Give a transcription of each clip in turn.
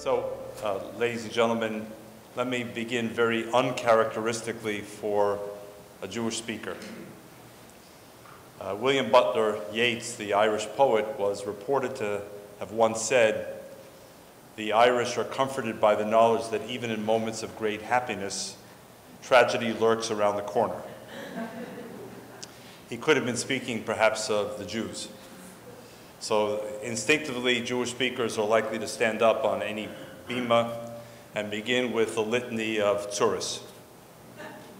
Ladies and gentlemen, let me begin very uncharacteristically for a Jewish speaker. William Butler Yeats, the Irish poet, was reported to have once said, "The Irish are comforted by the knowledge that even in moments of great happiness, tragedy lurks around the corner." He could have been speaking perhaps of the Jews. So instinctively, Jewish speakers are likely to stand up on any bima and begin with the litany of tzuris.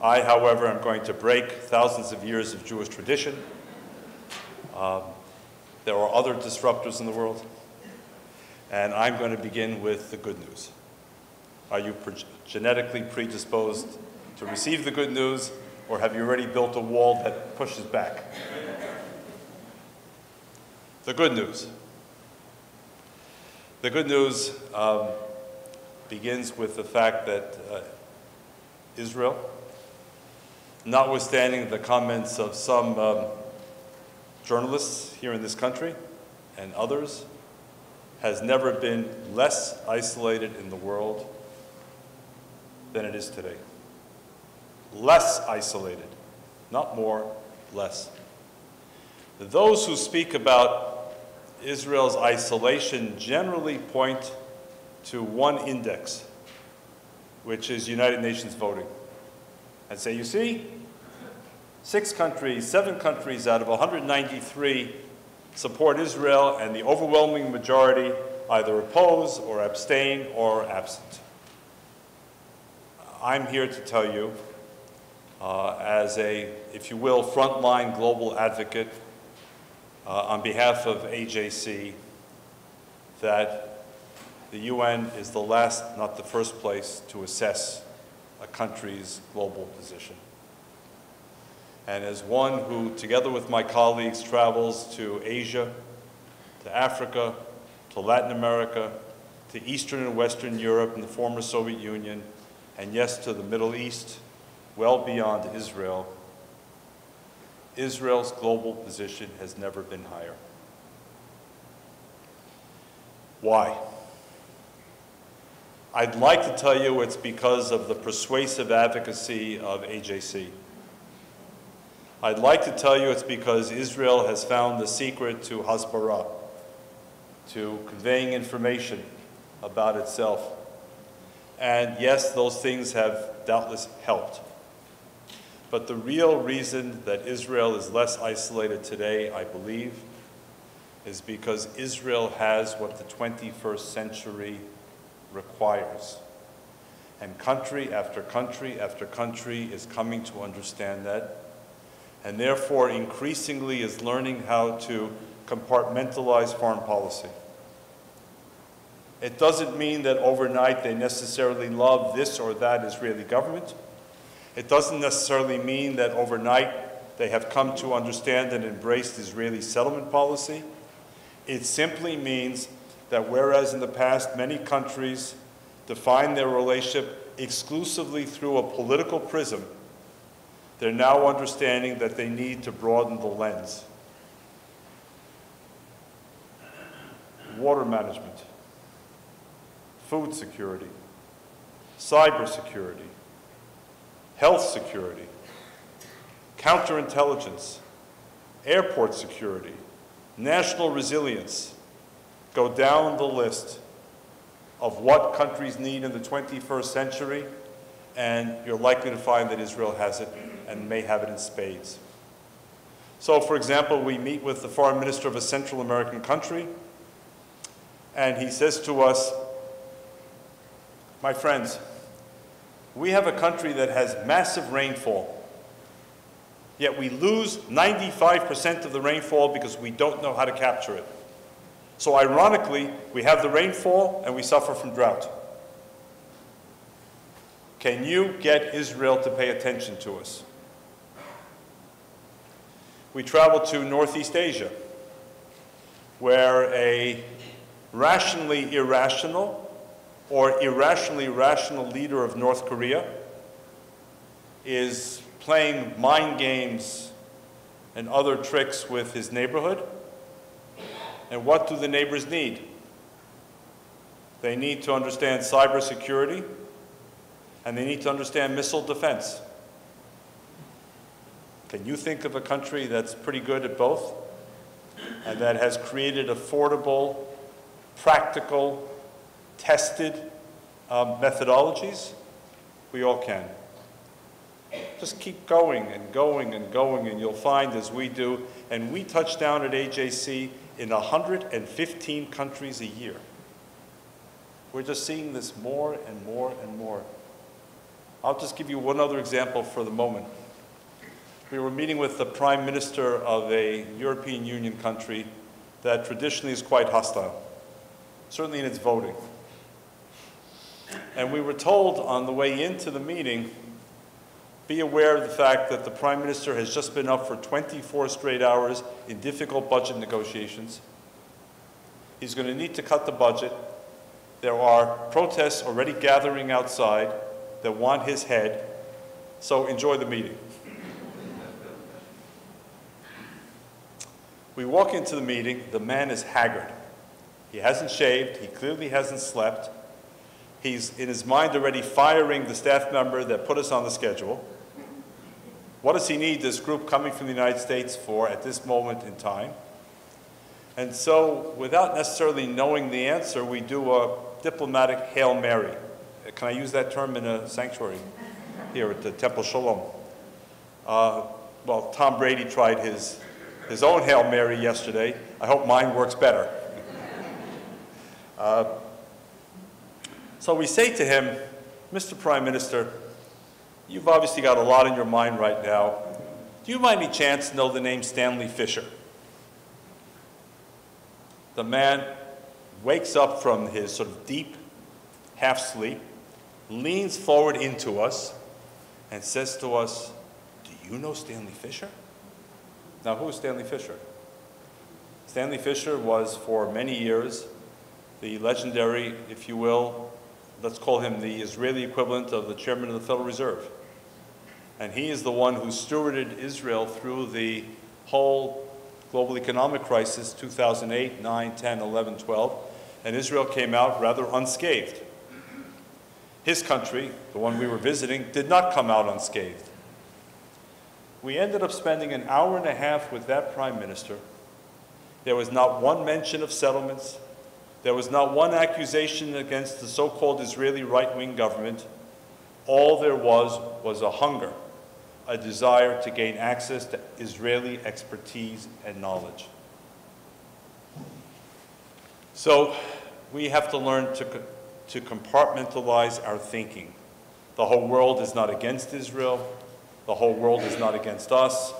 I, however, am going to break thousands of years of Jewish tradition. There are other disruptors in the world, and I'm going to begin with the good news. Are you genetically predisposed to receive the good news, or have you already built a wall that pushes back? The good news. The good news begins with the fact that Israel, notwithstanding the comments of some journalists here in this country and others, has never been less isolated in the world than it is today. Less isolated, not more, less. Those who speak about Israel's isolation generally point to one index, which is United Nations voting, and say, you see, 7 countries out of 193 support Israel, and the overwhelming majority either oppose or abstain or are absent. I'm here to tell you, as a, if you will, frontline global advocate on behalf of AJC, that the UN is the last, not the first place to assess a country's global position. And as one who, together with my colleagues, travels to Asia, to Africa, to Latin America, to Eastern and Western Europe and the former Soviet Union, and yes, to the Middle East, well beyond Israel, Israel's global position has never been higher. Why? I'd like to tell you it's because of the persuasive advocacy of AJC. I'd like to tell you it's because Israel has found the secret to hasbara, to conveying information about itself. And yes, those things have doubtless helped. But the real reason that Israel is less isolated today, I believe, is because Israel has what the 21st century requires. And country after country after country is coming to understand that, and therefore increasingly is learning how to compartmentalize foreign policy. It doesn't mean that overnight they necessarily love this or that Israeli government. It doesn't necessarily mean that overnight they have come to understand and embrace the Israeli settlement policy. It simply means that whereas in the past many countries define their relationship exclusively through a political prism, they're now understanding that they need to broaden the lens. Water management, food security, cybersecurity, health security, counterintelligence, airport security, national resilience. Go down the list of what countries need in the 21st century, and you're likely to find that Israel has it and may have it in spades. So, for example, we meet with the foreign minister of a Central American country, and he says to us, "My friends, we have a country that has massive rainfall, yet we lose 95% of the rainfall because we don't know how to capture it. So ironically, we have the rainfall and we suffer from drought. Can you get Israel to pay attention to us?" We travel to Northeast Asia, where a rationally irrational or irrationally rational leader of North Korea is playing mind games and other tricks with his neighborhood. And what do the neighbors need? They need to understand cybersecurity, and they need to understand missile defense. Can you think of a country that's pretty good at both and that has created affordable, practical, tested methodologies? We all can. Just keep going and going and going, and you'll find, as we do, and we touch down at AJC in 115 countries a year. We're just seeing this more and more and more. I'll just give you one other example for the moment. We were meeting with the Prime Minister of a European Union country that traditionally is quite hostile, certainly in its voting. And we were told on the way into the meeting, be aware of the fact that the Prime Minister has just been up for 24 straight hours in difficult budget negotiations. He's going to need to cut the budget. There are protests already gathering outside that want his head, so enjoy the meeting. We walk into the meeting, the man is haggard. He hasn't shaved, he clearly hasn't slept. He's in his mind already firing the staff member that put us on the schedule. What does he need this group coming from the United States for at this moment in time? And so, without necessarily knowing the answer, we do a diplomatic Hail Mary. Can I use that term in a sanctuary here at the Temple Shalom? Well, Tom Brady tried his own Hail Mary yesterday. I hope mine works better. So we say to him, Mr. Prime Minister, you've obviously got a lot in your mind right now. Do you by any chance know the name Stanley Fisher? The man wakes up from his sort of deep half sleep, leans forward into us, and says to us, do you know Stanley Fisher? Now, who is Stanley Fisher? Stanley Fisher was, for many years, the legendary, if you will, let's call him the Israeli equivalent of the chairman of the Federal Reserve. And he is the one who stewarded Israel through the whole global economic crisis, 2008, 9, 10, 11, 12, and Israel came out rather unscathed. His country, the one we were visiting, did not come out unscathed. We ended up spending an hour and a half with that prime minister. There was not one mention of settlements. There was not one accusation against the so-called Israeli right-wing government. All there was a hunger, a desire to gain access to Israeli expertise and knowledge. So we have to learn to compartmentalize our thinking. The whole world is not against Israel. The whole world is not against us.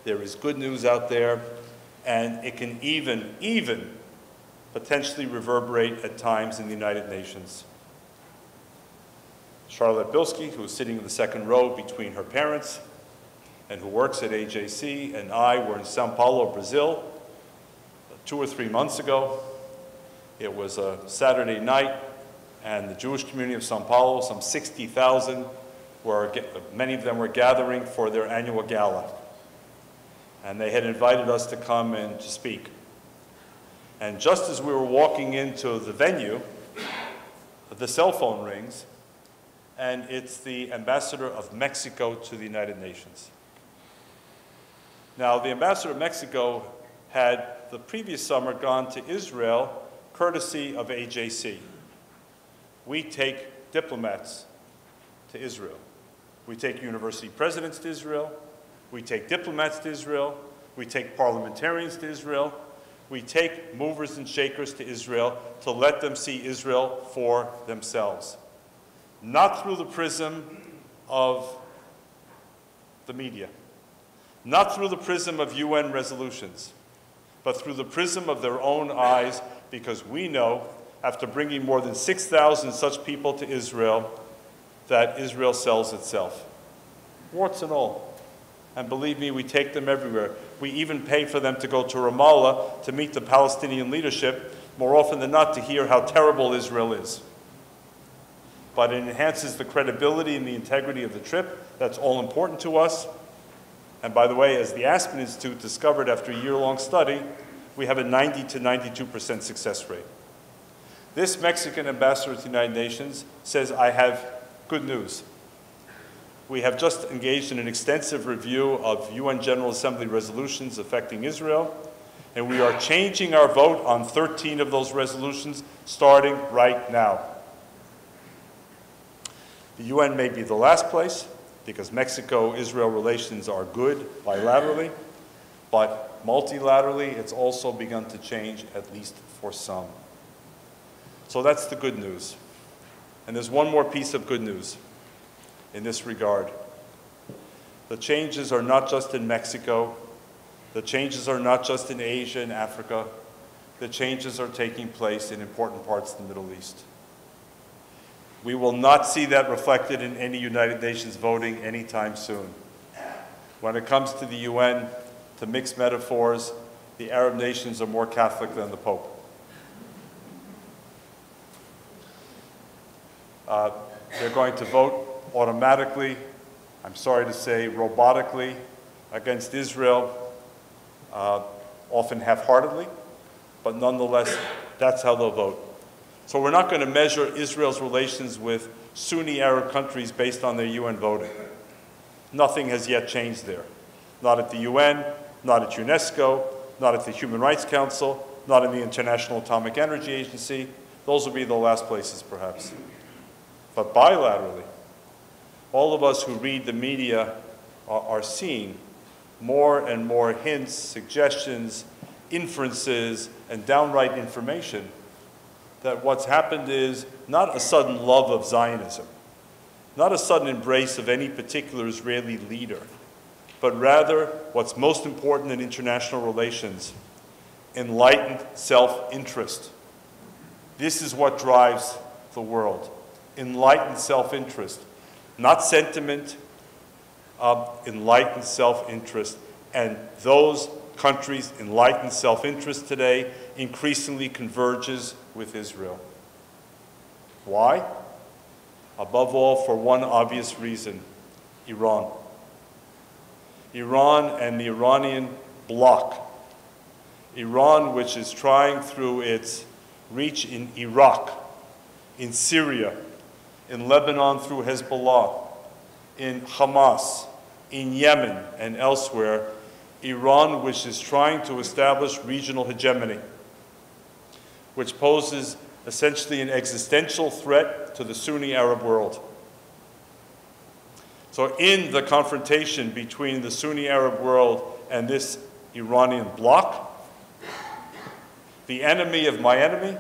There is good news out there, and it can even potentially reverberate at times in the United Nations. Charlotte Bilski, who is sitting in the second row between her parents and who works at AJC, and I were in São Paulo, Brazil, 2 or 3 months ago. It was a Saturday night, and the Jewish community of São Paulo, some 60,000, many of them were gathering for their annual gala. And they had invited us to come and to speak. And just as we were walking into the venue, the cell phone rings, and it's the ambassador of Mexico to the United Nations. Now, the ambassador of Mexico had the previous summer gone to Israel courtesy of AJC. We take diplomats to Israel. We take university presidents to Israel. We take diplomats to Israel. We take parliamentarians to Israel. We take movers and shakers to Israel to let them see Israel for themselves. Not through the prism of the media, not through the prism of UN resolutions, but through the prism of their own eyes, because we know, after bringing more than 6,000 such people to Israel, that Israel sells itself, warts and all. And believe me, we take them everywhere. We even pay for them to go to Ramallah to meet the Palestinian leadership, more often than not to hear how terrible Israel is. But it enhances the credibility and the integrity of the trip. That's all important to us. And by the way, as the Aspen Institute discovered after a year-long study, we have a 90 to 92% success rate. This Mexican ambassador to the United Nations says, I have good news. We have just engaged in an extensive review of UN General Assembly resolutions affecting Israel, and we are changing our vote on 13 of those resolutions starting right now. The UN may be the last place, because Mexico-Israel relations are good bilaterally, but multilaterally it's also begun to change, at least for some. So that's the good news. And there's one more piece of good news in this regard. The changes are not just in Mexico. The changes are not just in Asia and Africa. The changes are taking place in important parts of the Middle East. We will not see that reflected in any United Nations voting anytime soon. When it comes to the UN, to mix metaphors, the Arab nations are more Catholic than the Pope. They're going to vote automatically, I'm sorry to say robotically, against Israel, often half-heartedly, but nonetheless, that's how they'll vote. So we're not going to measure Israel's relations with Sunni Arab countries based on their UN voting. Nothing has yet changed there. Not at the UN, not at UNESCO, not at the Human Rights Council, not in the International Atomic Energy Agency. Those will be the last places, perhaps. But bilaterally, all of us who read the media are seeing more and more hints, suggestions, inferences, and downright information that what's happened is not a sudden love of Zionism, not a sudden embrace of any particular Israeli leader, but rather what's most important in international relations, enlightened self-interest. This is what drives the world. Enlightened self-interest, not sentiment, enlightened self-interest. And those countries' enlightened self-interest today increasingly converges with Israel. Why? Above all, for one obvious reason, Iran. Iran and the Iranian bloc. Iran, which is trying through its reach in Iraq, in Syria, in Lebanon through Hezbollah, in Hamas, in Yemen and elsewhere, Iran, which is trying to establish regional hegemony, which poses essentially an existential threat to the Sunni Arab world. So in the confrontation between the Sunni Arab world and this Iranian bloc, the enemy of my enemy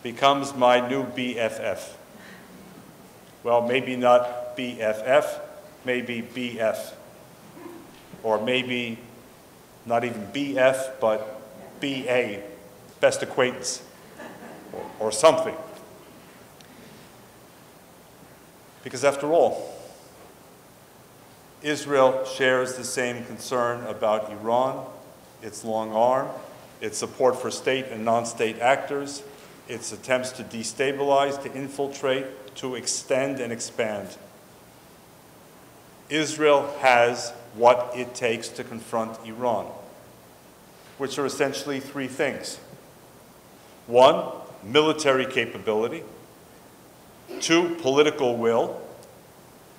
becomes my new BFF. Well, maybe not BFF, maybe BF. Or maybe not even BF, but BA, best acquaintance, or something. Because after all, Israel shares the same concern about Iran, its long arm, its support for state and non-state actors, its attempts to destabilize, to infiltrate, to extend and expand. Israel has what it takes to confront Iran, which are essentially three things. One, military capability. Two, political will.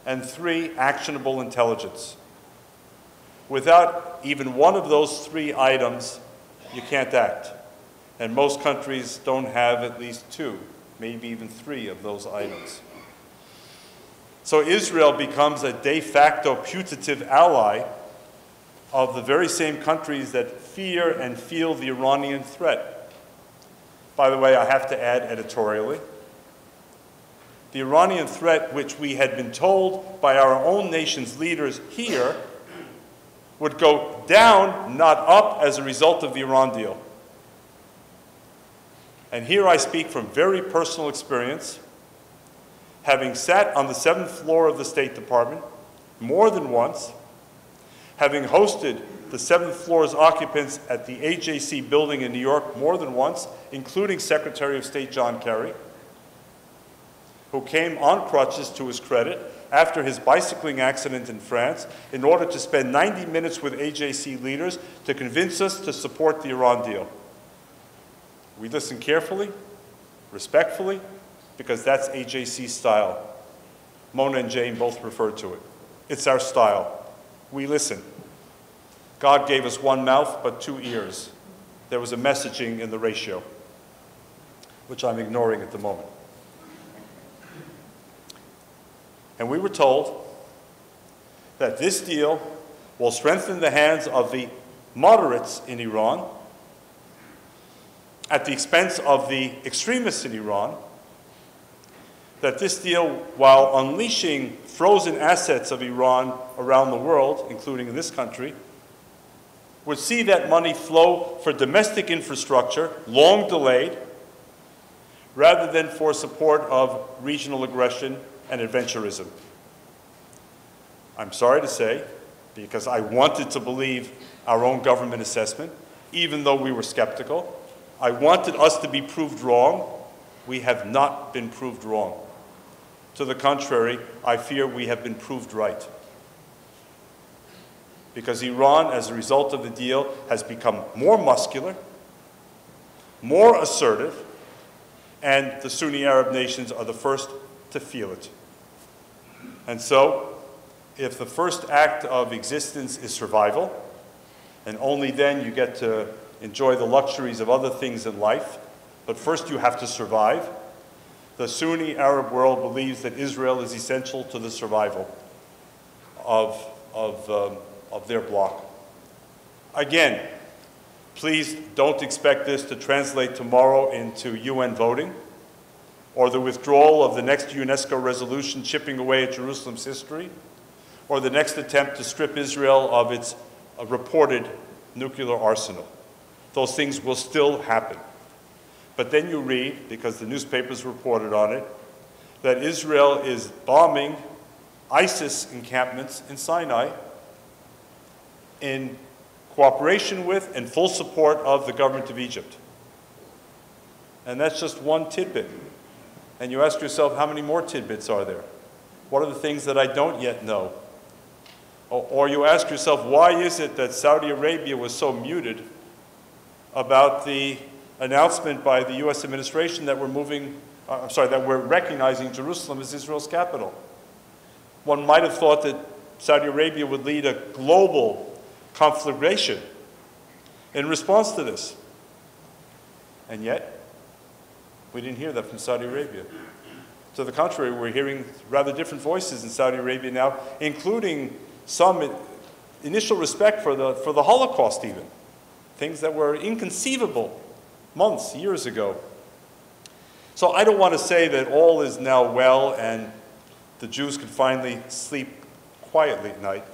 And three, actionable intelligence. Without even one of those three items, you can't act. And most countries don't have at least two, maybe even three of those items. So Israel becomes a de facto putative ally of the very same countries that fear and feel the Iranian threat. By the way, I have to add editorially, the Iranian threat, which we had been told by our own nation's leaders here, would go down, not up, as a result of the Iran deal. And here I speak from very personal experience, having sat on the 7th floor of the State Department more than once, having hosted the 7th floor's occupants at the AJC building in New York more than once, including Secretary of State John Kerry, who came on crutches, to his credit, after his bicycling accident in France in order to spend 90 minutes with AJC leaders to convince us to support the Iran deal. We listen carefully, respectfully, because that's AJC's style. Mona and Jane both referred to it. It's our style. We listen. God gave us one mouth, but two ears. There was a messaging in the ratio, which I'm ignoring at the moment. And we were told that this deal will strengthen the hands of the moderates in Iran at the expense of the extremists in Iran, that this deal, while unleashing frozen assets of Iran around the world, including in this country, would see that money flow for domestic infrastructure, long delayed, rather than for support of regional aggression and adventurism. I'm sorry to say, because I wanted to believe our own government assessment, even though we were skeptical. I wanted us to be proved wrong. We have not been proved wrong. To the contrary, I fear we have been proved right. Because Iran, as a result of the deal, has become more muscular, more assertive, and the Sunni Arab nations are the first to feel it. And so, if the first act of existence is survival, and only then you get to enjoy the luxuries of other things in life, but first you have to survive, the Sunni Arab world believes that Israel is essential to the survival of their bloc. Again, please don't expect this to translate tomorrow into UN voting or the withdrawal of the next UNESCO resolution chipping away at Jerusalem's history, or the next attempt to strip Israel of its reported nuclear arsenal. Those things will still happen. But then you read, because the newspapers reported on it, that Israel is bombing ISIS encampments in Sinai in cooperation with and full support of the government of Egypt. And that's just one tidbit. And you ask yourself, how many more tidbits are there? What are the things that I don't yet know? Or you ask yourself, why is it that Saudi Arabia was so muted about the announcement by the U.S. administration that we're recognizing Jerusalem as Israel's capital? One might have thought that Saudi Arabia would lead a global conflagration in response to this. And yet, we didn't hear that from Saudi Arabia. To the contrary, we're hearing rather different voices in Saudi Arabia now, including some initial respect for the Holocaust even, things that were inconceivable months, years ago. So I don't want to say that all is now well and the Jews can finally sleep quietly at night.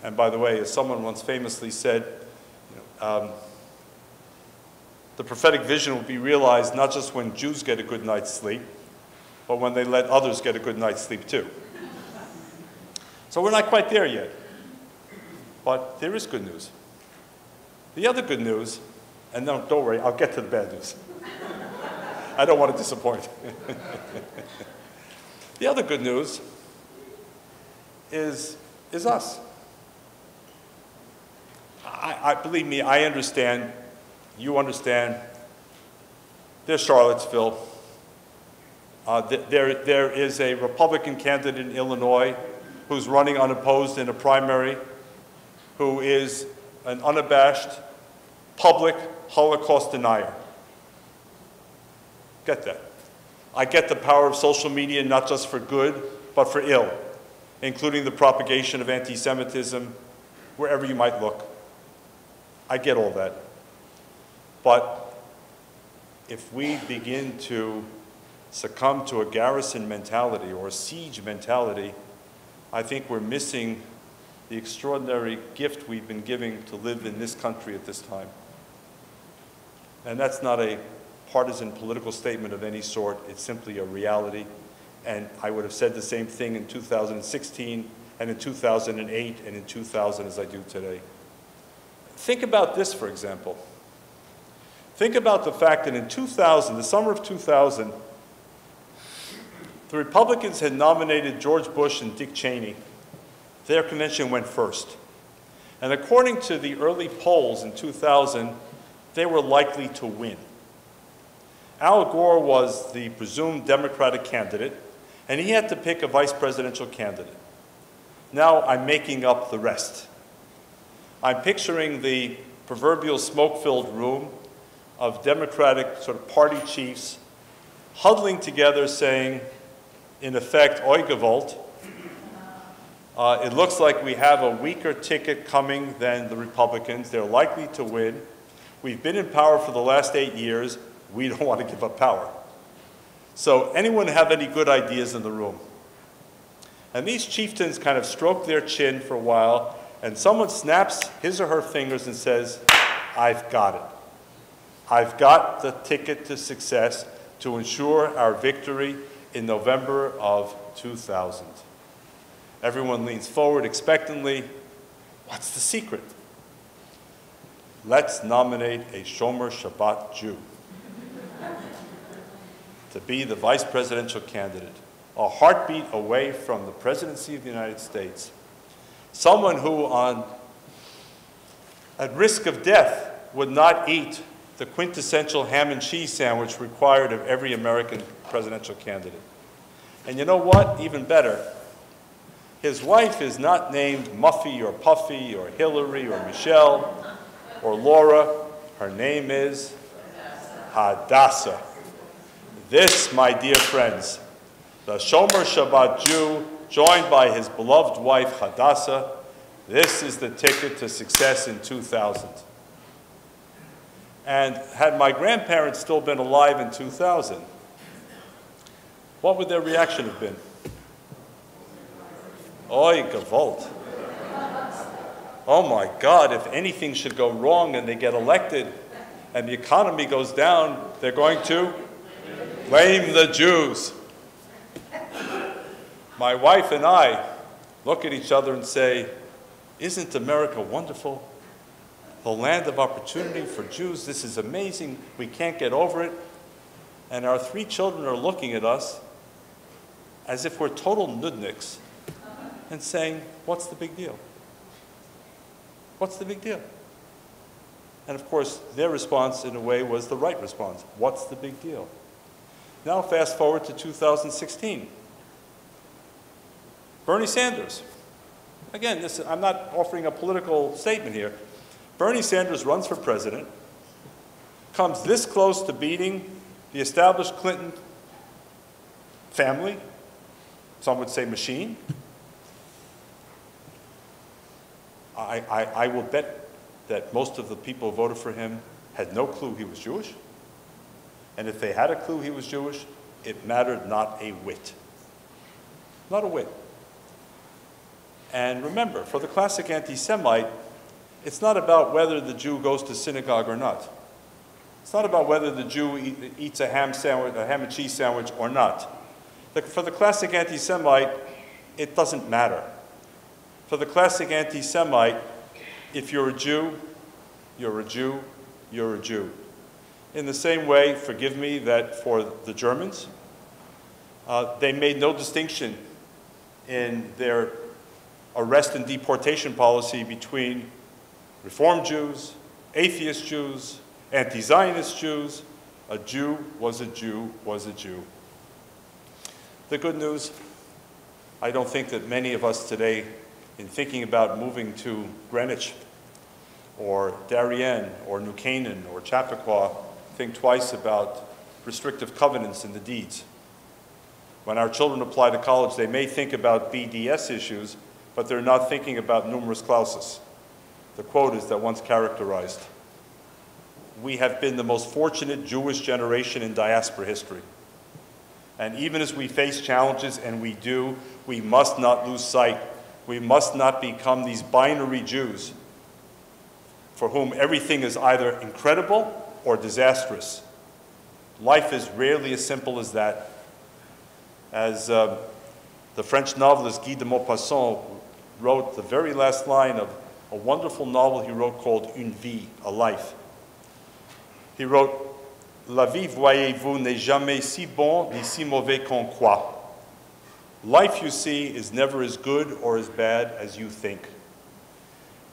And by the way, as someone once famously said, the prophetic vision will be realized not just when Jews get a good night's sleep, but when they let others get a good night's sleep too. So we're not quite there yet. But there is good news. The other good news, and no, don't worry, I'll get to the bad news. I don't want to disappoint. The other good news is us. Believe me, I understand, you understand, there's Charlottesville. There is a Republican candidate in Illinois who's running unopposed in a primary, who is an unabashed public Holocaust denier. Get that. I get the power of social media not just for good, but for ill, including the propagation of anti-Semitism wherever you might look. I get all that. But if we begin to succumb to a garrison mentality or a siege mentality, I think we're missing the extraordinary gift we've been giving to live in this country at this time. And that's not a partisan political statement of any sort. It's simply a reality. And I would have said the same thing in 2016 and in 2008 and in 2000 as I do today. Think about this, for example. Think about the fact that in 2000, the summer of 2000, the Republicans had nominated George Bush and Dick Cheney. Their convention went first. And according to the early polls in 2000, they were likely to win. Al Gore was the presumed Democratic candidate, and he had to pick a vice presidential candidate. Now I'm making up the rest. I'm picturing the proverbial smoke-filled room of Democratic sort of party chiefs huddling together saying, in effect, oi gewalt, it looks like we have a weaker ticket coming than the Republicans. They're likely to win. We've been in power for the last 8 years. We don't want to give up power. So anyone have any good ideas in the room? And these chieftains kind of stroke their chin for a while, and someone snaps his or her fingers and says, I've got it. I've got the ticket to success to ensure our victory in November of 2000. Everyone leans forward expectantly. What's the secret? Let's nominate a Shomer Shabbat Jew to be the vice presidential candidate, a heartbeat away from the presidency of the United States. Someone who, at risk of death, would not eat the quintessential ham and cheese sandwich required of every American presidential candidate. And you know what? Even better, his wife is not named Muffy or Puffy or Hillary or Michelle or Laura. Her name is Hadassah. This, my dear friends, the Shomer Shabbat Jew, joined by his beloved wife Hadassah, this is the ticket to success in 2000. And had my grandparents still been alive in 2000, what would their reaction have been? Oi, gewalt. Oh my God, if anything should go wrong and they get elected and the economy goes down, they're going to blame the Jews. My wife and I look at each other and say, isn't America wonderful? The land of opportunity for Jews. This is amazing. We can't get over it. And our 3 children are looking at us as if we're total nudniks and saying, what's the big deal? What's the big deal? And of course, their response in a way was the right response. What's the big deal? Now fast forward to 2016. Bernie Sanders. Again, I'm not offering a political statement here. Bernie Sanders runs for president, comes this close to beating the established Clinton family, some would say machine. I will bet that most of the people who voted for him had no clue he was Jewish. And if they had a clue he was Jewish, it mattered not a whit. Not a whit. And remember, for the classic anti-Semite, it's not about whether the Jew goes to synagogue or not. It's not about whether the Jew eats a ham and cheese sandwich or not. For the classic anti-Semite, it doesn't matter. For the classic anti-Semite, if you're a Jew, you're a Jew, you're a Jew. In the same way, forgive me, that for the Germans, they made no distinction in their arrest and deportation policy between Reform Jews, atheist Jews, anti-Zionist Jews. A Jew was a Jew was a Jew. The good news, I don't think that many of us today, in thinking about moving to Greenwich or Darien or New Canaan or Chappaqua, think twice about restrictive covenants in the deeds. When our children apply to college, they may think about BDS issues, but they're not thinking about numerus clausus. The quote is that once characterized. We have been the most fortunate Jewish generation in diaspora history. And even as we face challenges, and we do, we must not lose sight. We must not become these binary Jews for whom everything is either incredible or disastrous. Life is rarely as simple as that. As the French novelist Guy de Maupassant wrote the very last line of a wonderful novel he wrote called Une vie, a life. He wrote, La vie, voyez-vous, n'est jamais si bon ni si mauvais qu'on croit. Life, you see, is never as good or as bad as you think.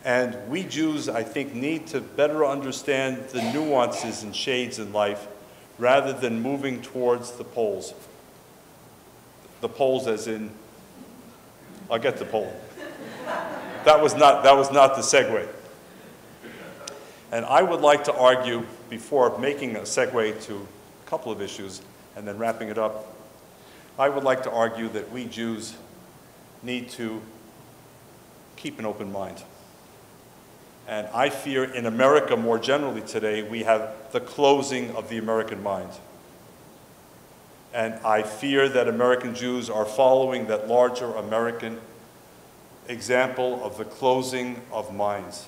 And we Jews, I think, need to better understand the nuances and shades in life rather than moving towards the poles. The poles as in, I'll get the pole. That was not the segue. And I would like to argue, before making a segue to a couple of issues and then wrapping it up, I would like to argue that we Jews need to keep an open mind. And I fear in America more generally today, we have the closing of the American mind. And I fear that American Jews are following that larger American example of the closing of minds.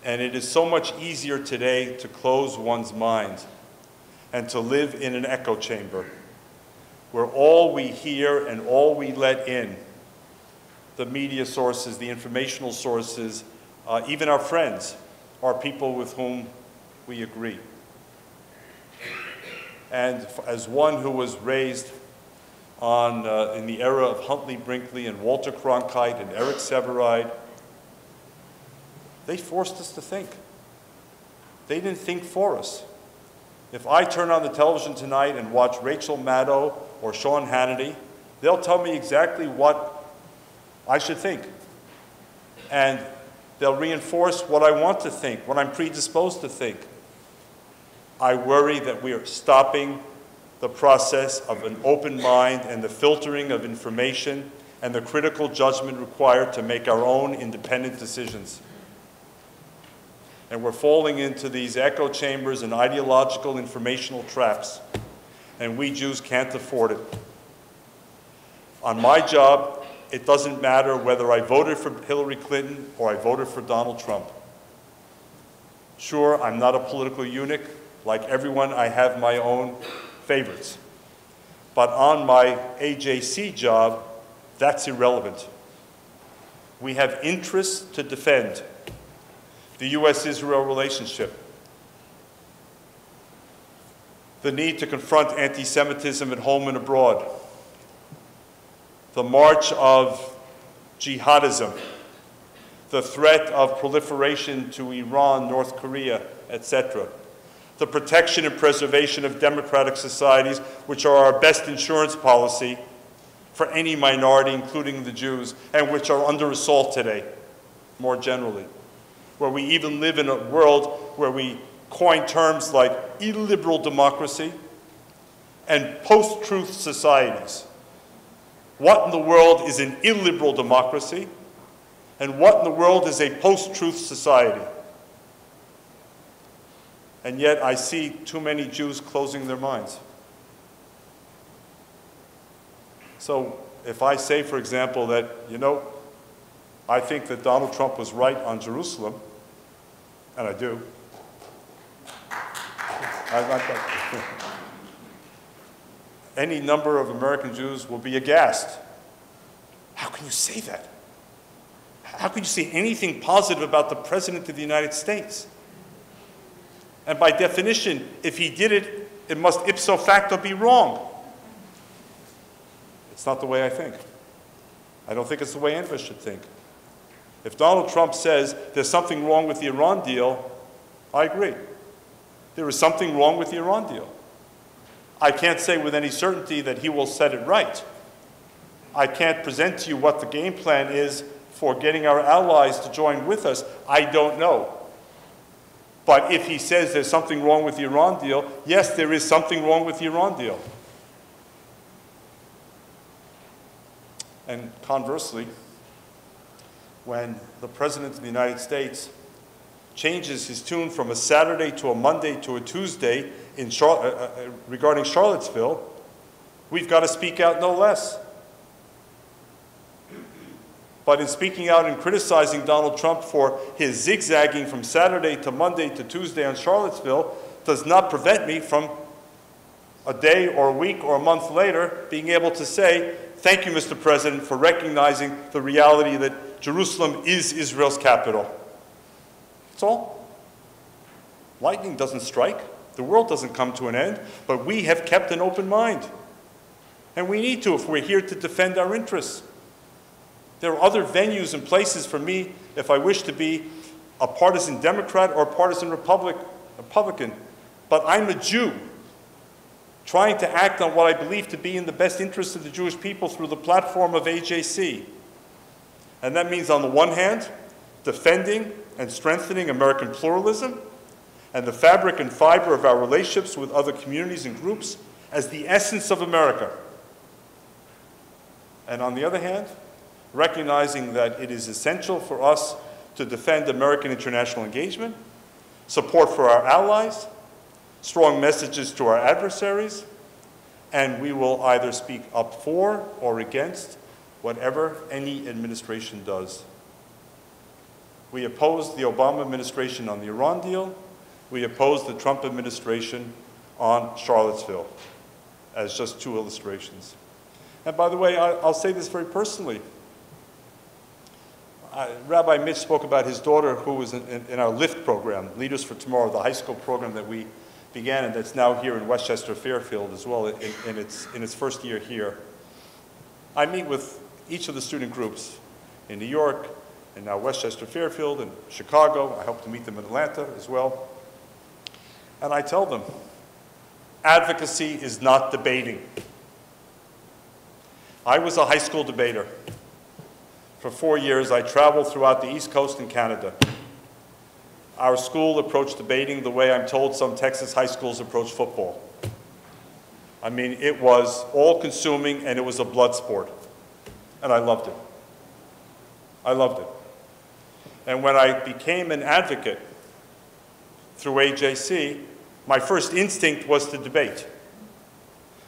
And it is so much easier today to close one's mind and to live in an echo chamber where all we hear and all we let in, the media sources, the informational sources, even our friends, are people with whom we agree. And as one who was raised in the era of Huntley Brinkley and Walter Cronkite and Eric Sevareid, they forced us to think. They didn't think for us. If I turn on the television tonight and watch Rachel Maddow or Sean Hannity, they'll tell me exactly what I should think. And they'll reinforce what I want to think, what I'm predisposed to think. I worry that we are stopping the process of an open mind and the filtering of information and the critical judgment required to make our own independent decisions. And we're falling into these echo chambers and ideological informational traps, and we Jews can't afford it. On my job, it doesn't matter whether I voted for Hillary Clinton or I voted for Donald Trump. Sure, I'm not a political eunuch. Like everyone, I have my own favorites. But on my AJC job, that's irrelevant. We have interests to defend. The U.S.-Israel relationship, the need to confront anti-Semitism at home and abroad, the march of jihadism, the threat of proliferation to Iran, North Korea, etc., the protection and preservation of democratic societies, which are our best insurance policy for any minority, including the Jews, and which are under assault today, more generally, where we even live in a world where we coin terms like illiberal democracy and post-truth societies. What in the world is an illiberal democracy, and what in the world is a post-truth society? And yet I see too many Jews closing their minds. So if I say, for example, that, I think that Donald Trump was right on Jerusalem, and I do. Any number of American Jews will be aghast. How can you say that? How can you say anything positive about the President of the United States? And by definition, if he did it, it must ipso facto be wrong. It's not the way I think. I don't think it's the way any of us should think. If Donald Trump says there's something wrong with the Iran deal, I agree. There is something wrong with the Iran deal. I can't say with any certainty that he will set it right. I can't present to you what the game plan is for getting our allies to join with us. I don't know. But if he says there's something wrong with the Iran deal, yes, there is something wrong with the Iran deal. And conversely, when the President of the United States changes his tune from a Saturday to a Monday to a Tuesday regarding Charlottesville, we've got to speak out no less. But in speaking out and criticizing Donald Trump for his zigzagging from Saturday to Monday to Tuesday on Charlottesville does not prevent me from a day or a week or a month later being able to say, thank you, Mr. President, for recognizing the reality that Jerusalem is Israel's capital. That's all. Lightning doesn't strike. The world doesn't come to an end. But we have kept an open mind. And we need to if we're here to defend our interests. There are other venues and places for me if I wish to be a partisan Democrat or a partisan Republican. But I'm a Jew. trying to act on what I believe to be in the best interest of the Jewish people through the platform of AJC. And that means, on the one hand, defending and strengthening American pluralism and the fabric and fiber of our relationships with other communities and groups as the essence of America. And on the other hand, recognizing that it is essential for us to defend American international engagement, support for our allies, strong messages to our adversaries, and we will either speak up for or against whatever any administration does. We opposed the Obama administration on the Iran deal. We opposed the Trump administration on Charlottesville, as just two illustrations. And by the way, I'll say this very personally. Rabbi Mitch spoke about his daughter who was in our LIFT program, Leaders for Tomorrow, the high school program that we began and that's now here in Westchester Fairfield as well in its first year here. I meet with each of the student groups in New York and now Westchester Fairfield and Chicago. I hope to meet them in Atlanta as well. And I tell them, advocacy is not debating. I was a high school debater. For 4 years, I traveled throughout the East Coast and Canada. Our school approached debating the way I'm told some Texas high schools approach football. I mean, it was all-consuming, and it was a blood sport. And I loved it. I loved it. And when I became an advocate through AJC, my first instinct was to debate.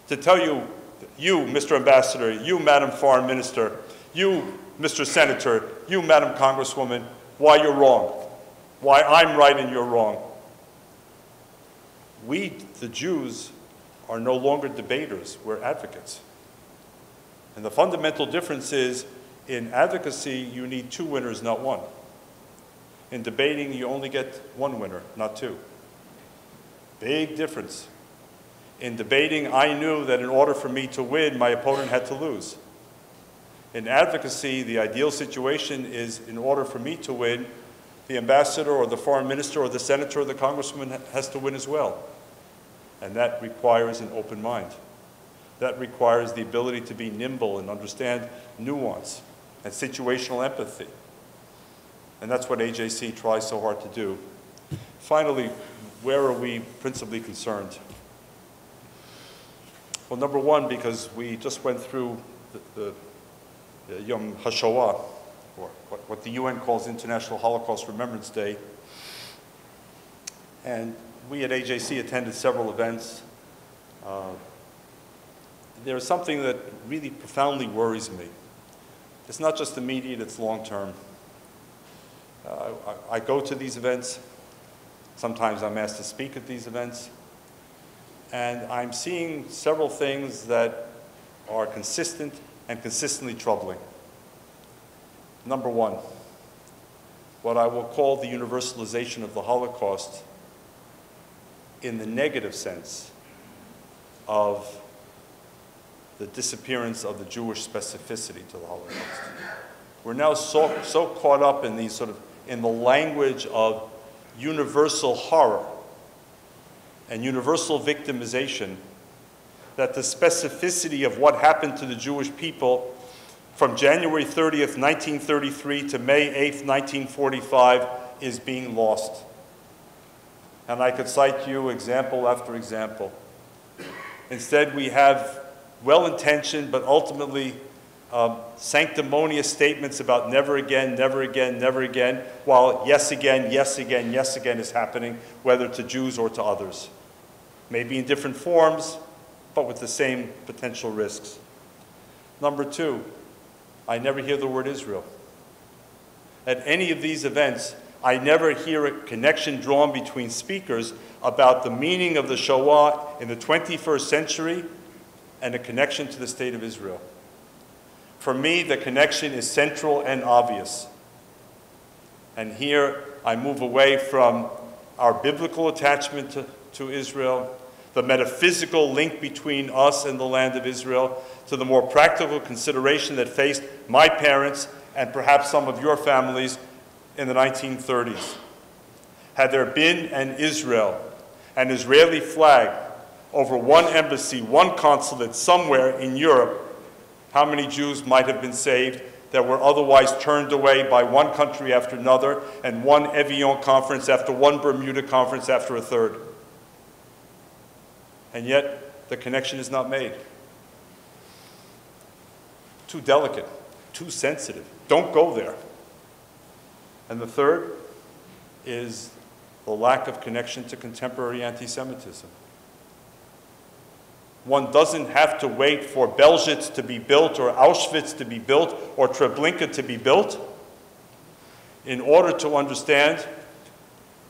To tell you, Mr. Ambassador, you, Madam Foreign Minister, you, Mr. Senator, you, Madam Congresswoman, why you're wrong, why I'm right and you're wrong. We, the Jews, are no longer debaters, we're advocates. And the fundamental difference is, in advocacy, you need two winners, not one. In debating, you only get one winner, not two. Big difference. In debating, I knew that in order for me to win, my opponent had to lose. In advocacy, the ideal situation is, in order for me to win, the ambassador or the foreign minister or the senator or the congressman has to win as well. And that requires an open mind. That requires the ability to be nimble and understand nuance and situational empathy. And that's what AJC tries so hard to do. Finally, where are we principally concerned? Well, number one, because we just went through the Yom HaShoah, or what the UN calls International Holocaust Remembrance Day. And we at AJC attended several events. There's something that really profoundly worries me. It's not just immediate, it's long-term. I go to these events. Sometimes I'm asked to speak at these events. And I'm seeing several things that are consistent and consistently troubling. Number one, what I will call the universalization of the Holocaust in the negative sense of the disappearance of the Jewish specificity to the Holocaust. We're now so caught up in these in the language of universal horror and universal victimization that the specificity of what happened to the Jewish people from January 30th, 1933 to May 8th, 1945 is being lost. And I could cite you example after example. Instead, we have well-intentioned but ultimately sanctimonious statements about never again, never again, never again, while yes again, yes again, yes again is happening, whether to Jews or to others. Maybe in different forms, but with the same potential risks. Number two, I never hear the word Israel. At any of these events, I never hear a connection drawn between speakers about the meaning of the Shoah in the 21st century and a connection to the state of Israel. For me, the connection is central and obvious. And here I move away from our biblical attachment to Israel, the metaphysical link between us and the land of Israel, to the more practical consideration that faced my parents and perhaps some of your families in the 1930s. Had there been an Israel, an Israeli flag over one embassy, one consulate somewhere in Europe, how many Jews might have been saved that were otherwise turned away by one country after another, and one Evian conference after one Bermuda conference after a third. And yet, the connection is not made. Too delicate, too sensitive. Don't go there. And the third is the lack of connection to contemporary anti-Semitism. One doesn't have to wait for Belzec to be built or Auschwitz to be built or Treblinka to be built in order to understand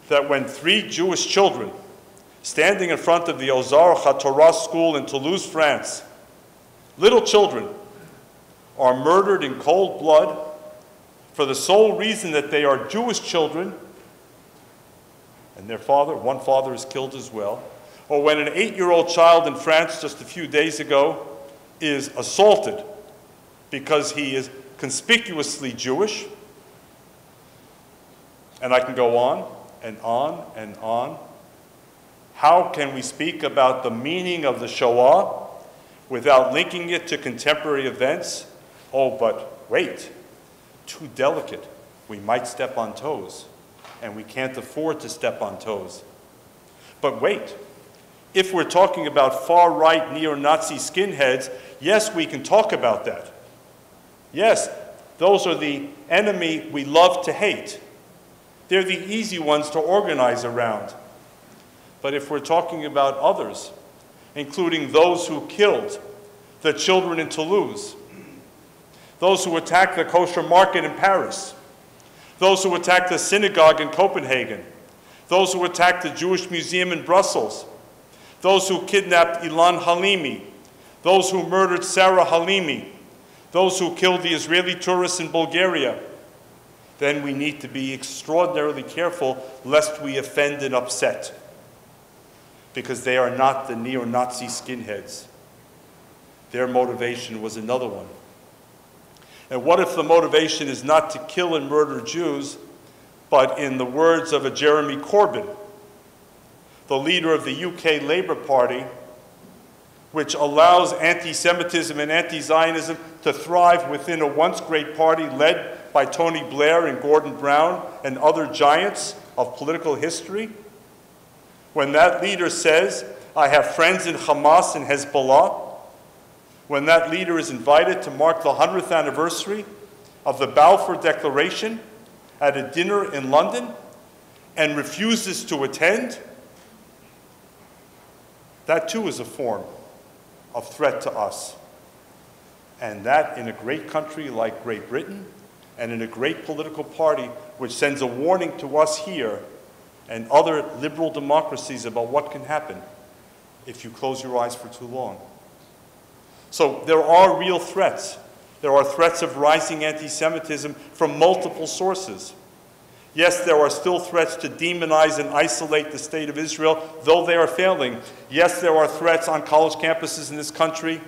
that when 3 Jewish children standing in front of the Ozar HaTorah school in Toulouse, France, little children, are murdered in cold blood for the sole reason that they are Jewish children, and their father, one father, is killed as well. Or when an 8-year-old child in France just a few days ago is assaulted because he is conspicuously Jewish, and I can go on and on and on. How can we speak about the meaning of the Shoah without linking it to contemporary events? Oh, but wait, too delicate. We might step on toes, and we can't afford to step on toes. But wait, if we're talking about far-right neo-Nazi skinheads, yes, we can talk about that. Yes, those are the enemy we love to hate. They're the easy ones to organize around. But if we're talking about others, including those who killed the children in Toulouse, those who attacked the kosher market in Paris, those who attacked the synagogue in Copenhagen, those who attacked the Jewish Museum in Brussels, those who kidnapped Ilan Halimi, those who murdered Sarah Halimi, those who killed the Israeli tourists in Bulgaria, then we need to be extraordinarily careful lest we offend and upset, because they are not the neo-Nazi skinheads. Their motivation was another one. And what if the motivation is not to kill and murder Jews, but in the words of a Jeremy Corbyn, the leader of the UK Labour Party, which allows anti-Semitism and anti-Zionism to thrive within a once great party led by Tony Blair and Gordon Brown and other giants of political history? When that leader says, I have friends in Hamas and Hezbollah, when that leader is invited to mark the 100th anniversary of the Balfour Declaration at a dinner in London and refuses to attend, that too is a form of threat to us. And that in a great country like Great Britain and in a great political party which sends a warning to us here and other liberal democracies about what can happen if you close your eyes for too long. So there are real threats. There are threats of rising anti-Semitism from multiple sources. Yes, there are still threats to demonize and isolate the state of Israel, though they are failing. Yes, there are threats on college campuses in this country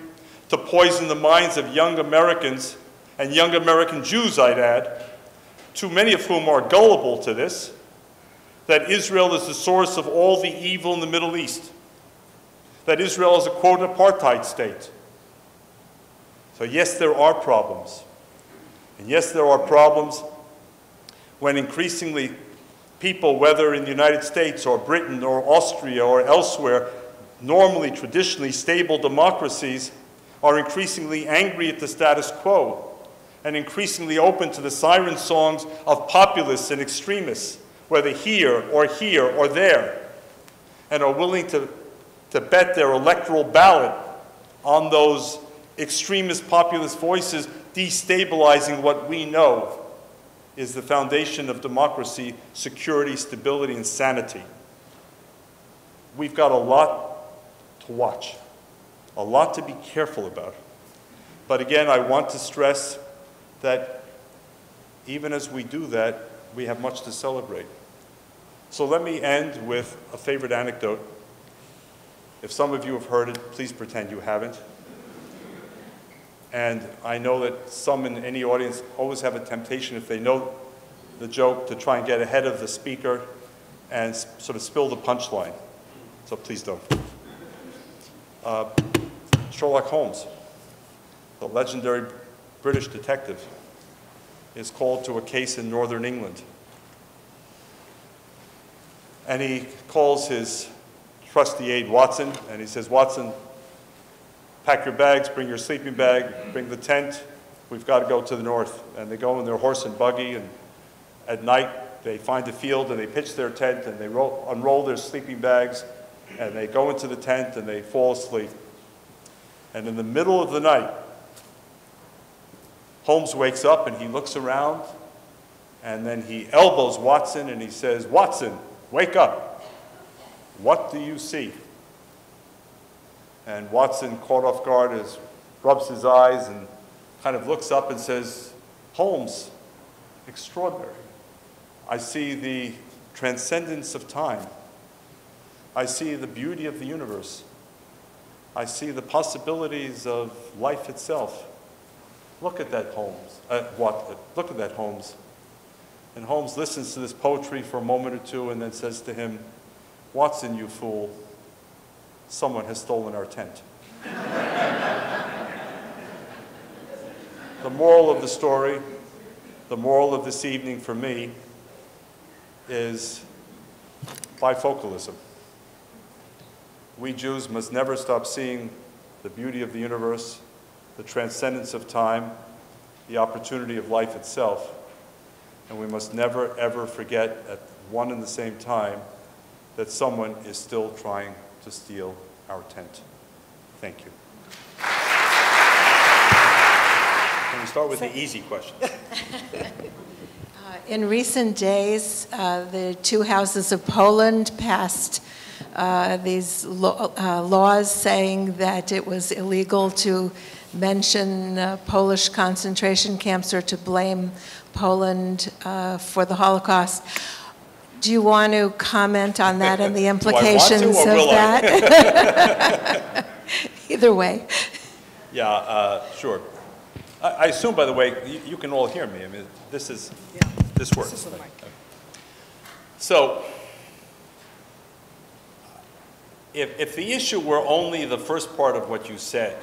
to poison the minds of young Americans and young American Jews, I'd add, too many of whom are gullible to this, that Israel is the source of all the evil in the Middle East, that Israel is a, quote, apartheid state. So yes, there are problems. And yes, there are problems when increasingly people, whether in the United States or Britain or Austria or elsewhere, normally, traditionally stable democracies, are increasingly angry at the status quo and increasingly open to the siren songs of populists and extremists, whether here or there, and are willing to bet their electoral ballot on those extremist populist voices destabilizing what we know is the foundation of democracy, security, stability, and sanity. We've got a lot to watch, a lot to be careful about. But again, I want to stress that even as we do that, we have much to celebrate. So let me end with a favorite anecdote. If some of you have heard it, please pretend you haven't. And I know that some in any audience always have a temptation, if they know the joke, to try and get ahead of the speaker and sort of spill the punchline. So please don't. Sherlock Holmes, the legendary British detective, is called to a case in northern England. And he calls his trusty aide, Watson, and he says, Watson, pack your bags, bring your sleeping bag, bring the tent. We've got to go to the north. And they go in their horse and buggy, and at night they find a field and they pitch their tent and they unroll their sleeping bags and they go into the tent and they fall asleep. And in the middle of the night, Holmes wakes up and he looks around and then he elbows Watson and he says, Watson, wake up. What do you see? And Watson, caught off guard, rubs his eyes and kind of looks up and says, Holmes, extraordinary. I see the transcendence of time. I see the beauty of the universe. I see the possibilities of life itself. Look at that, Holmes. Look at that, Holmes. And Holmes listens to this poetry for a moment or two and then says to him, Watson, you fool, someone has stolen our tent. The moral of the story, the moral of this evening for me, is bifocalism. We Jews must never stop seeing the beauty of the universe, the transcendence of time, the opportunity of life itself. And we must never, ever forget at one and the same time that someone is still trying to steal our tent. Thank you. Can we start with the easy questions? In recent days, the two houses of Poland passed these laws saying that it was illegal to mention Polish concentration camps or to blame Poland for the Holocaust. Do you want to comment on that and the implications of that? Either way. Yeah, sure. I assume, by the way, you can all hear me. I mean, this works. This is the mic. So, if the issue were only the first part of what you said,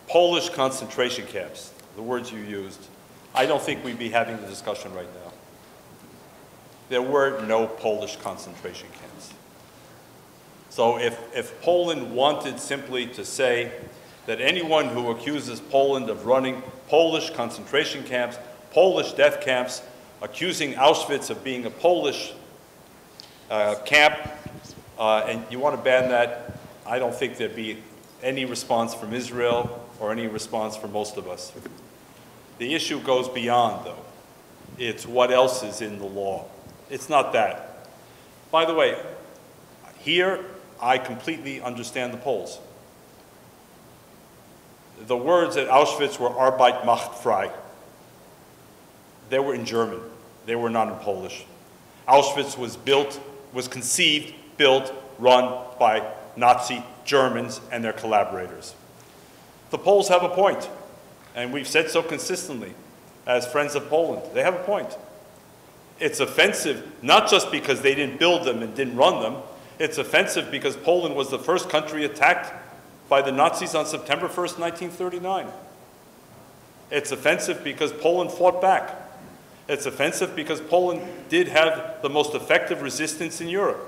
Polish concentration camps, the words you used, I don't think we'd be having the discussion right now. There were no Polish concentration camps. So if Poland wanted simply to say that anyone who accuses Poland of running Polish concentration camps, Polish death camps, accusing Auschwitz of being a Polish camp, and you want to ban that, I don't think there'd be any response from Israel or any response from most of us. The issue goes beyond, though. It's what else is in the law. It's not that. By the way, here I completely understand the Poles. The words at Auschwitz were Arbeit macht frei. They were in German. They were not in Polish. Auschwitz was conceived, built, run by Nazi Germans and their collaborators. The Poles have a point, and we've said so consistently as friends of Poland. They have a point. It's offensive not just because they didn't build them and didn't run them. It's offensive because Poland was the first country attacked by the Nazis on September 1st, 1939. It's offensive because Poland fought back. It's offensive because Poland did have the most effective resistance in Europe,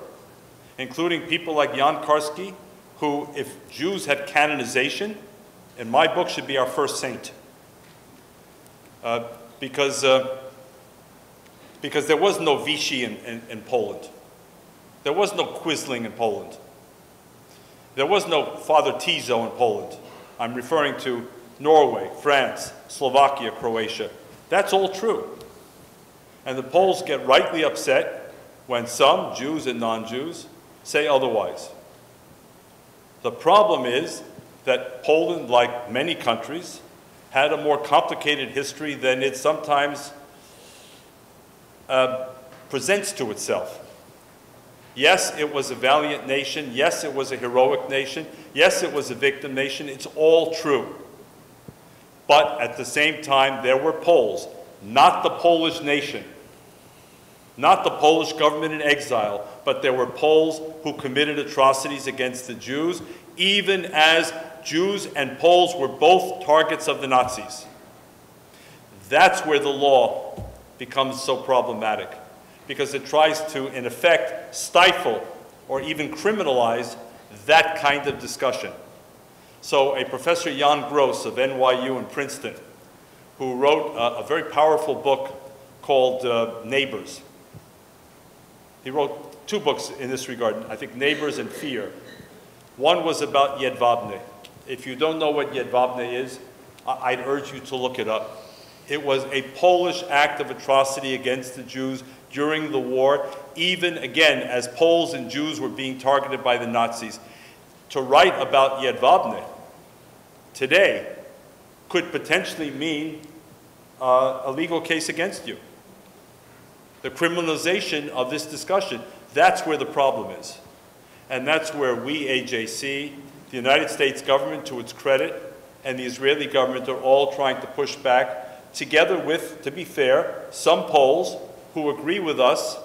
including people like Jan Karski, who, if Jews had canonization, in my book should be our first saint. Because there was no Vichy in Poland. There was no Quisling in Poland. There was no Father Tiso in Poland. I'm referring to Norway, France, Slovakia, Croatia. That's all true. And the Poles get rightly upset when some, Jews and non-Jews, say otherwise. The problem is that Poland, like many countries, had a more complicated history than it sometimes presents to itself. Yes, it was a valiant nation. Yes, it was a heroic nation. Yes, it was a victim nation. It's all true. But at the same time, there were Poles, not the Polish nation, Not the Polish government in exile, but there were Poles who committed atrocities against the Jews, even as Jews and Poles were both targets of the Nazis. That's where the law becomes so problematic, because it tries to, in effect, stifle or even criminalize that kind of discussion. So a Professor Jan Gross of NYU and Princeton, who wrote a very powerful book called Neighbors. He wrote 2 books in this regard, I think Neighbors and Fear. One was about Jedwabne. If you don't know what Jedwabne is, I'd urge you to look it up. It was a Polish act of atrocity against the Jews during the war, even again as Poles and Jews were being targeted by the Nazis. To write about Jedwabne today could potentially mean a legal case against you. The criminalization of this discussion, that's where the problem is. And that's where we, AJC, the United States government, to its credit, and the Israeli government are all trying to push back, together with, to be fair, some Poles who agree with us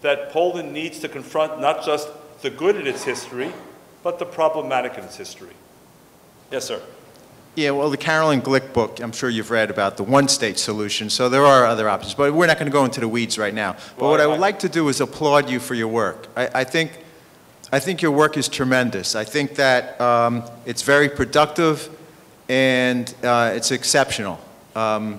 that Poland needs to confront not just the good in its history, but the problematic in its history. Yes, sir. Yeah, well, the Caroline Glick book, I'm sure you've read about the one-state solution, so there are other options, but we're not going to go into the weeds right now. But well, what I would like to do is applaud you for your work. I think your work is tremendous. I think that it's very productive and it's exceptional. I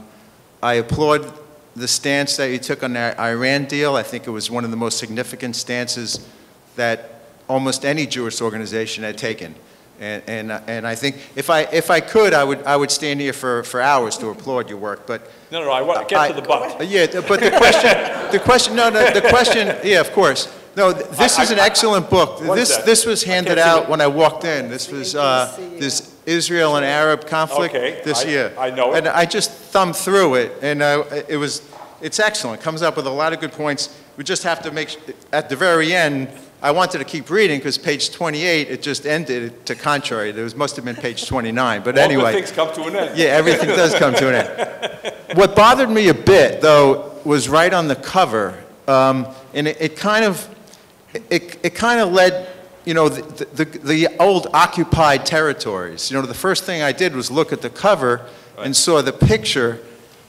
applaud the stance that you took on the Iran deal. I think it was one of the most significant stances that almost any Jewish organization had taken. And I think if I could, I would stand here for hours to applaud your work. But no, I want to get to the butt. Yeah, but the question, yeah, of course. No, this is an excellent book. This was handed out when I walked in. This was this Israel and Arab conflict this year. I know it. And I just thumbed through it, and it's excellent. It comes up with a lot of good points. We just have to make, at the very end, I wanted to keep reading because page 28, it just ended to contrary. There must have been page 29, but anyway. All good things come to an end. Yeah, everything does come to an end. What bothered me a bit, though, was right on the cover, and it kind of led, you know, the old occupied territories. You know, the first thing I did was look at the cover and saw the picture,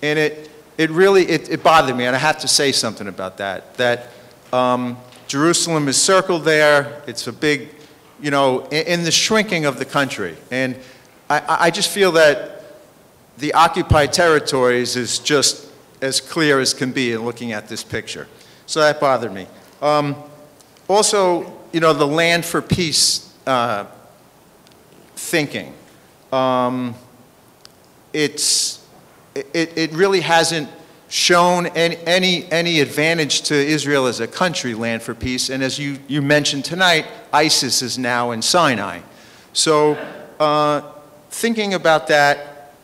and it really bothered me, and I have to say something about that. Jerusalem is circled there. It's a big, you know, in the shrinking of the country. And I just feel that the occupied territories is just as clear as can be in looking at this picture. So that bothered me. Also, you know, the land for peace thinking. It really hasn't shown any advantage to Israel as a country, land for peace. And as you mentioned tonight, ISIS is now in Sinai. So thinking about that,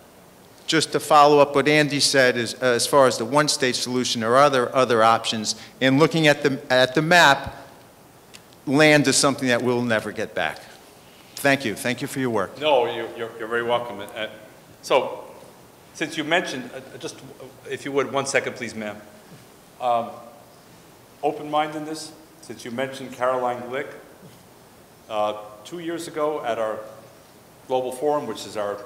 just to follow up what Andy said, is as far as the one-state solution, there are other options. And looking at the map, land is something that we'll never get back. Thank you. Thank you for your work. No, you're very welcome. So, since you mentioned, just if you would, 1 second, please, ma'am. Open-mindedness, since you mentioned Caroline Glick, 2 years ago at our Global Forum, which is our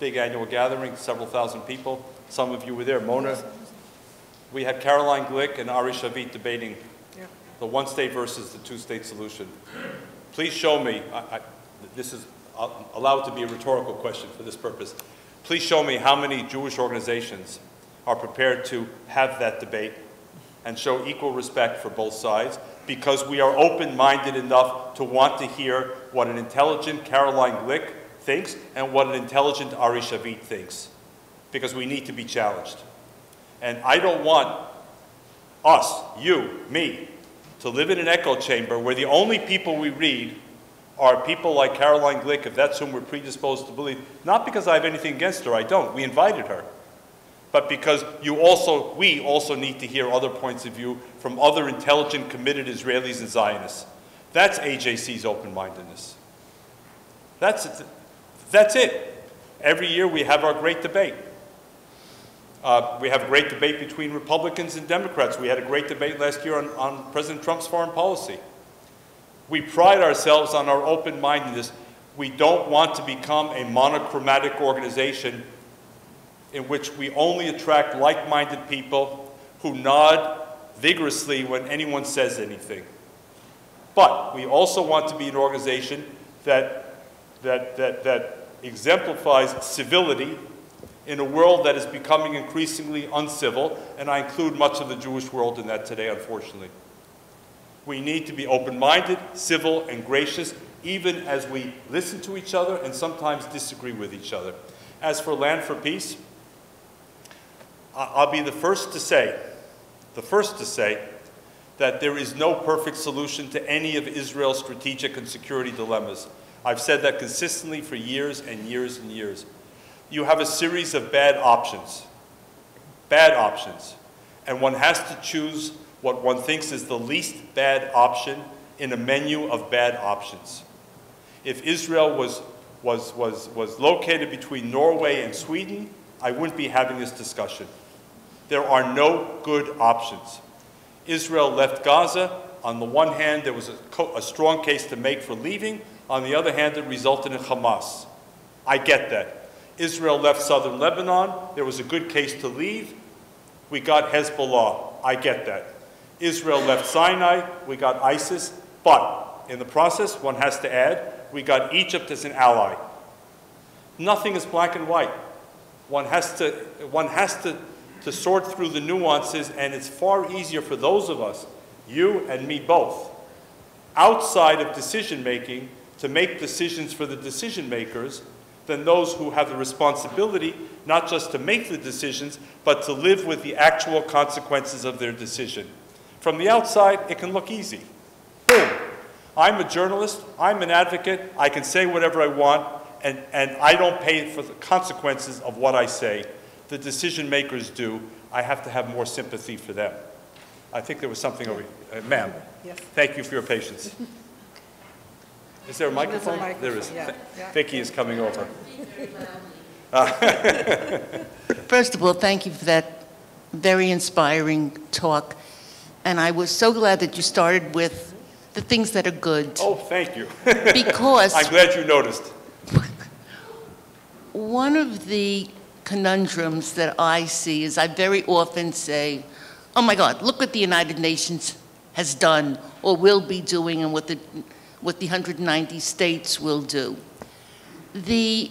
big annual gathering, several thousand people, some of you were there, Mona, we had Caroline Glick and Ari Shavit debating the one-state versus the two-state solution. Please show me, I'll allow it to be a rhetorical question for this purpose. Please show me how many Jewish organizations are prepared to have that debate and show equal respect for both sides, because we are open-minded enough to want to hear what an intelligent Caroline Glick thinks and what an intelligent Ari Shavit thinks, because we need to be challenged. And I don't want us, you, me, to live in an echo chamber where the only people we read are people like Caroline Glick, if that's whom we're predisposed to believe, not because I have anything against her, I don't, we invited her, but because we also need to hear other points of view from other intelligent, committed Israelis and Zionists. That's AJC's open-mindedness. That's it. Every year we have our great debate. We have a great debate between Republicans and Democrats. We had a great debate last year on President Trump's foreign policy. We pride ourselves on our open-mindedness. We don't want to become a monochromatic organization in which we only attract like-minded people who nod vigorously when anyone says anything. But we also want to be an organization that exemplifies civility in a world that is becoming increasingly uncivil, and I include much of the Jewish world in that today, unfortunately. We need to be open-minded, civil, and gracious, even as we listen to each other and sometimes disagree with each other. As for Land for Peace, I'll be the first to say that there is no perfect solution to any of Israel's strategic and security dilemmas. I've said that consistently for years and years and years. You have a series of bad options, and one has to choose what one thinks is the least bad option in a menu of bad options. If Israel was located between Norway and Sweden, I wouldn't be having this discussion. There are no good options. Israel left Gaza. On the one hand, there was a strong case to make for leaving. On the other hand, it resulted in Hamas. I get that. Israel left southern Lebanon. There was a good case to leave. We got Hezbollah. I get that. Israel left Sinai. We got ISIS. But in the process, one has to add, we got Egypt as an ally. Nothing is black and white. One has to sort through the nuances, and it's far easier for those of us, you and me both, outside of decision-making, to make decisions for the decision-makers than those who have the responsibility not just to make the decisions, but to live with the actual consequences of their decision. From the outside, it can look easy. Boom. I'm a journalist, I'm an advocate, I can say whatever I want, and I don't pay for the consequences of what I say. The decision makers do. I have to have more sympathy for them. I think there was something over here. Ma'am, Yes. Thank you for your patience. Is there a microphone? There's a microphone, There is. yeah. Vicky is coming over. First of all, thank you for that very inspiring talk. And I was so glad that you started with the things that are good. Oh, thank you. Because I'm glad you noticed. one of the conundrums that I see is I very often say, oh my God, look what the United Nations has done or will be doing and what the 190 states will do. The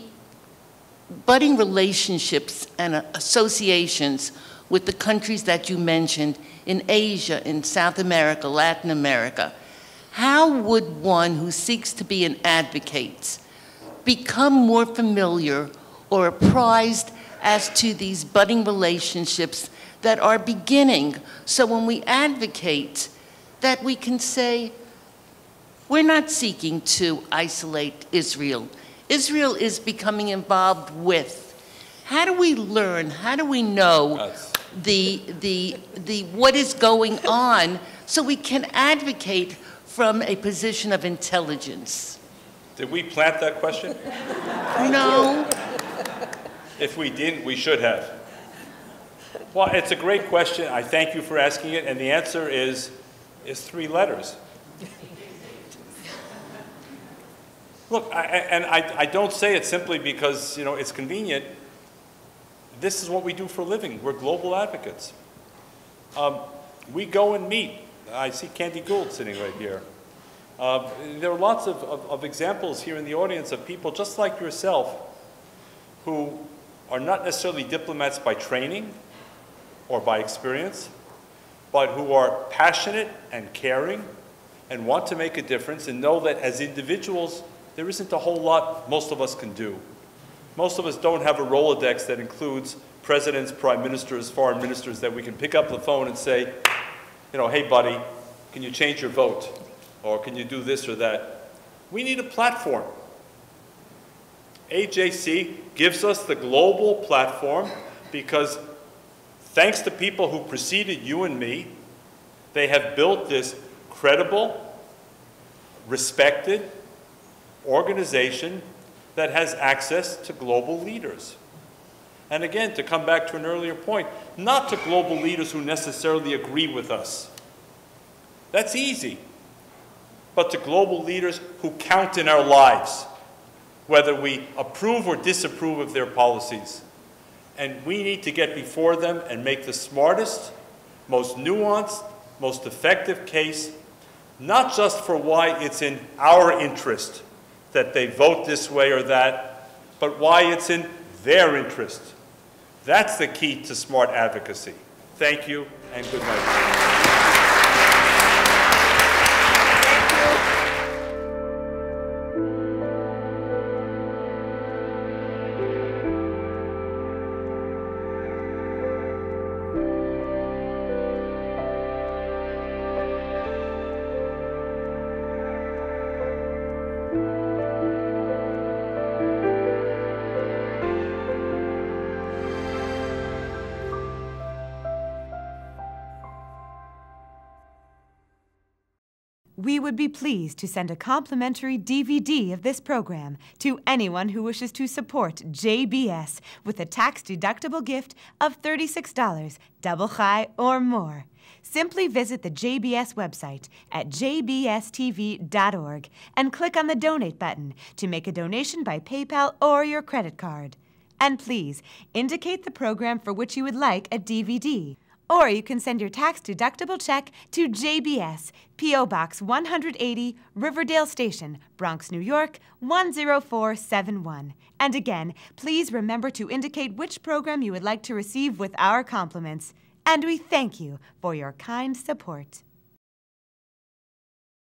budding relationships and associations with the countries that you mentioned in Asia, in South America, Latin America, how would one who seeks to be an advocate become more familiar or apprised as to these budding relationships that are beginning, so when we advocate, that we can say, we're not seeking to isolate Israel. Israel is becoming involved with. How do we learn? How do we know what is going on so we can advocate from a position of intelligence? Did we plant that question? No. If we didn't, we should have. Well, it's a great question. I thank you for asking it, and the answer is 3 letters. Look, I don't say it simply because, it's convenient. This is what we do for a living. We're global advocates. We go and meet. I see Candy Gould sitting right here. There are lots of examples here in the audience of people just like yourself who are not necessarily diplomats by training or by experience, but who are passionate and caring and want to make a difference and know that as individuals, there isn't a whole lot most of us can do. Most of us don't have a Rolodex that includes presidents, prime ministers, foreign ministers that we can pick up the phone and say, hey buddy, can you change your vote? Or can you do this or that? We need a platform. AJC gives us the global platform because thanks to people who preceded you and me, they have built this credible, respected organization that has access to global leaders. And again, to come back to an earlier point, not to global leaders who necessarily agree with us. That's easy. But to global leaders who count in our lives, whether we approve or disapprove of their policies. And we need to get before them and make the smartest, most nuanced, most effective case, not just for why it's in our interest that they vote this way or that, but why it's in their interest. That's the key to smart advocacy. Thank you, and good night. We would be pleased to send a complimentary DVD of this program to anyone who wishes to support JBS with a tax-deductible gift of $36, double high or more. Simply visit the JBS website at jbstv.org and click on the Donate button to make a donation by PayPal or your credit card. And please, indicate the program for which you would like a DVD. Or you can send your tax-deductible check to JBS, P.O. Box 180, Riverdale Station, Bronx, New York, 10471. And again, please remember to indicate which program you would like to receive with our compliments. And we thank you for your kind support.